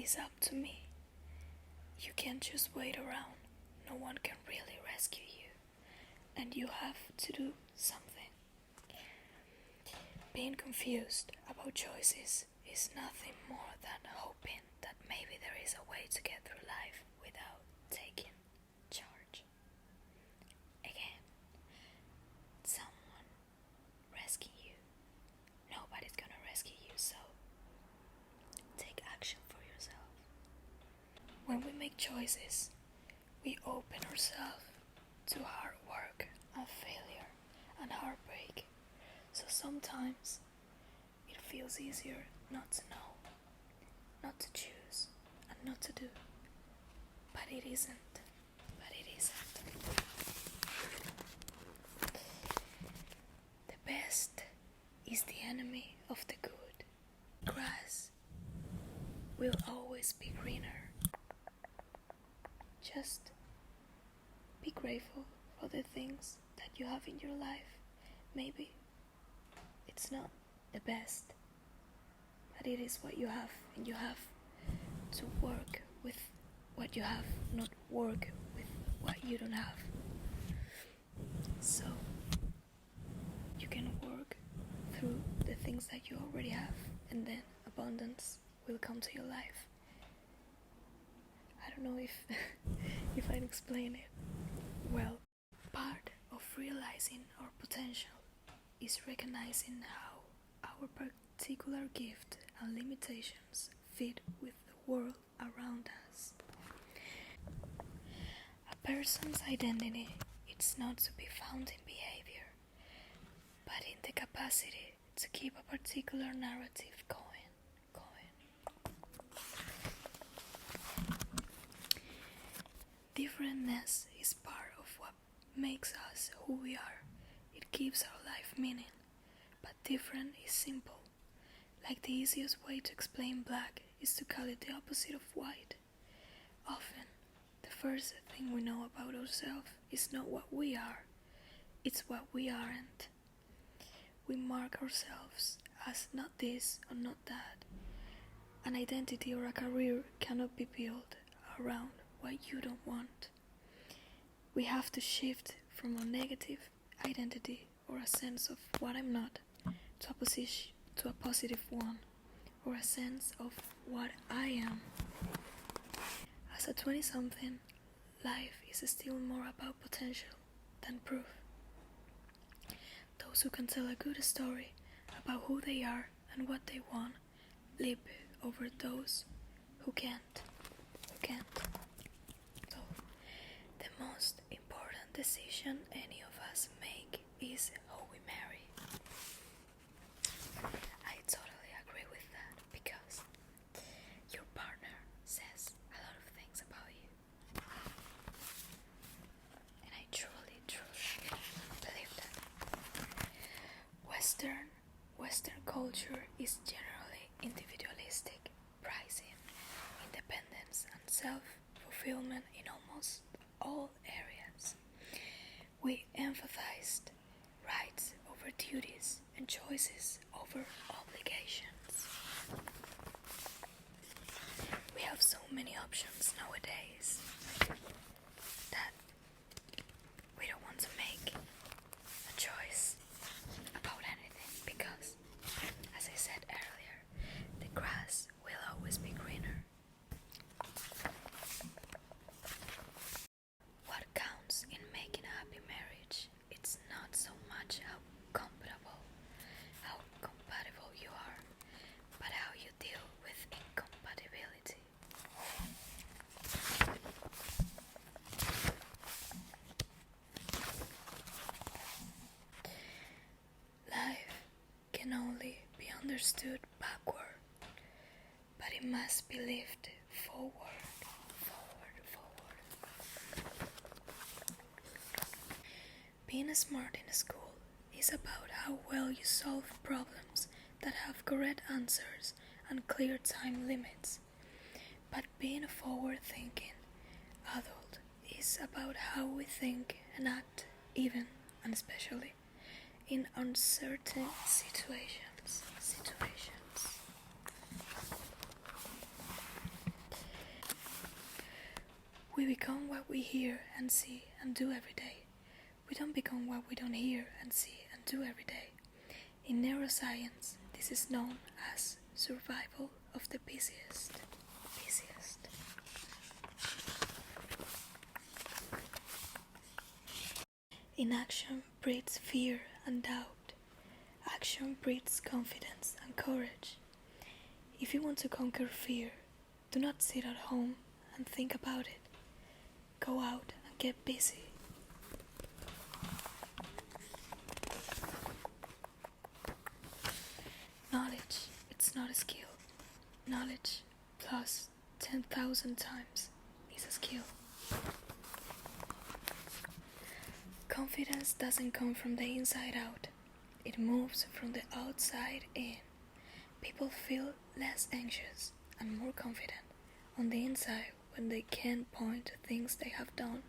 is up to me. You can't just wait around. No one can really rescue you. And you have to do something. Being confused about choices is nothing more than hoping that maybe there is a way to get through life without taking charge. Again, someone rescue you. Nobody's gonna rescue you, so take action for yourself. When we make choices, we open ourselves to hard work and failure and heartbreak. So sometimes it feels easier not to know, not to choose, and not to do. But it isn't. But it isn't. The best is the enemy of the good. Grass will always be greener. Just be grateful for the things that you have in your life. Maybe it's not the best, but it is what you have, and you have to work with what you have, not work with what you don't have. So you can work through the things that you already have, and then abundance will come to your life. I don't know if if I explain it well. Part of realizing our potential is recognizing how our particular gift and limitations fit with the world around us. A person's identity is not to be found in behavior, but in the capacity to keep a particular narrative going. Differentness is part of what makes us who we are. It gives our life meaning. But different is simple. Like the easiest way to explain black is to call it the opposite of white. Often, the first thing we know about ourselves is not what we are, it's what we aren't. We mark ourselves as not this or not that. An identity or a career cannot be built around what you don't want. We have to shift from a negative identity or a sense of what I'm not to a positive one, or a sense of what I am. As a 20-something, life is still more about potential than proof. Those who can tell a good story about who they are and what they want leap over those who can't. So, the most important decision any of us make is who we marry. I totally agree with that, because your partner says a lot of things about you. And I truly believe that. Western culture is generally individualistic, prizing independence and self-fulfillment in almost all areas. We emphasized rights over duties and choices over obligations. We have so many options nowadays that we don't want to make a choice about anything, because, as I said earlier, the grass will always be greener. What counts in making a happy marriage, it's not so much how compatible you are, but how you deal with incompatibility. Life can only be understood backward, but it must be lived forward. Being smart in school is about how well you solve problems that have correct answers and clear time limits. But being a forward-thinking adult is about how we think and act, even and especially in uncertain situations. We become what we hear and see and do every day. We don't become what we don't hear and see and do every day. In neuroscience, this is known as survival of the busiest. Inaction breeds fear and doubt. Action breeds confidence and courage. If you want to conquer fear, do not sit at home and think about it. Go out and get busy. Knowledge, it's not a skill. Knowledge plus 10,000 times is a skill. Confidence doesn't come from the inside out. It moves from the outside in. People feel less anxious and more confident on the inside when they can point to things they have done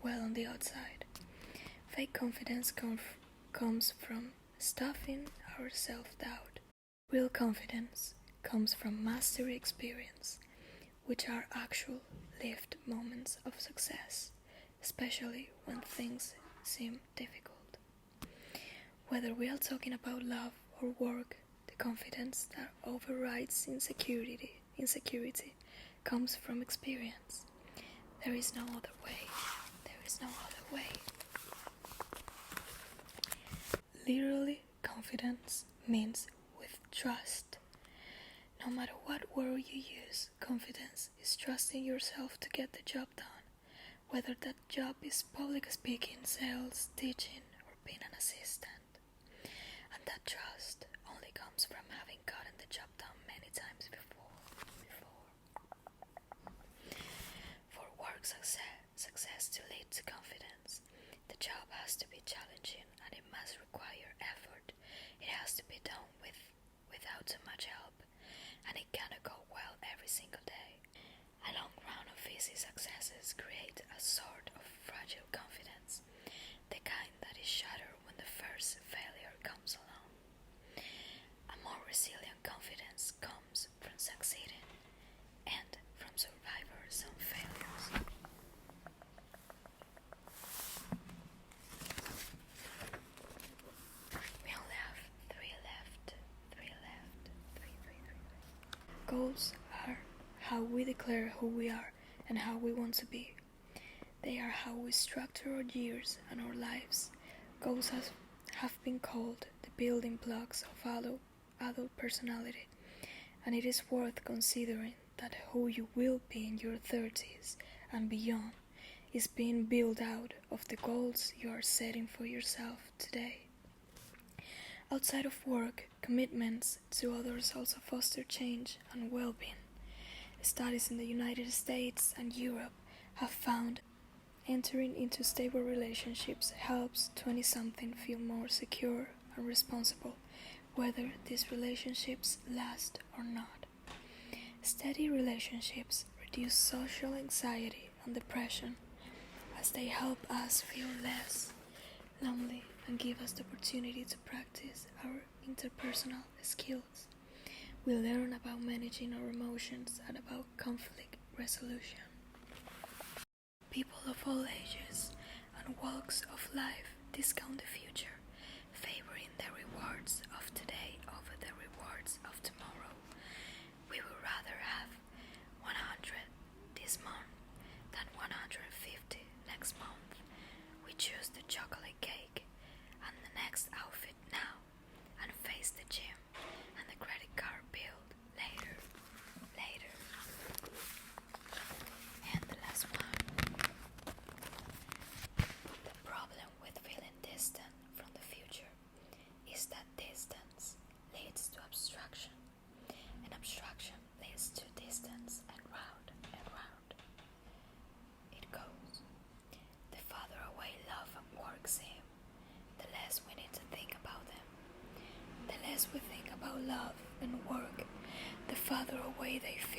well on the outside. Fake confidence comes from stuffing our self-doubt. Real confidence comes from mastery experience, which are actual lived moments of success, especially when things seem difficult. Whether we are talking about love or work, the confidence that overrides insecurity comes from experience. There is no other way. There is no other way. Literally, confidence means with trust. No matter what word you use, confidence is trusting yourself to get the job done. Whether that job is public speaking, sales, teaching, or being an assistant. And that trust only comes from having gotten the job done many times before. For work success to lead to confidence, the job has to be challenging and it must require effort. It has to be done without too much help, and it cannot go well every single day. A long round of easy successes create a sort of fragile confidence, the kind that is shattered when the first failure comes along. A more resilient confidence comes from succeeding and from surviving some failures. We only have three left. Goals are how we declare who we are and how we want to be. They are how we structure our years and our lives. Goals have been called the building blocks of adult personality, and it is worth considering that who you will be in your 30s and beyond is being built out of the goals you are setting for yourself today. Outside of work, commitments to others also foster change and well-being. Studies in the United States and Europe have found entering into stable relationships helps 20-something feel more secure and responsible, whether these relationships last or not. Steady relationships reduce social anxiety and depression, as they help us feel less lonely and give us the opportunity to practice our interpersonal skills. We learn about managing our emotions and about conflict resolution. People of all ages and walks of life discount the future, favoring the rewards of today over the rewards of tomorrow. We would rather have 100 this month than 150 next month. We choose the chocolate cake and the next outfit now and face the gym and the credit card bill later. And the last one. The problem with feeling distant from the future is that distance leads to abstraction, and abstraction leads to distance, and round it goes. The farther away love and work seem, the less we need to think about them. The less we think about love and work, the farther away they feel.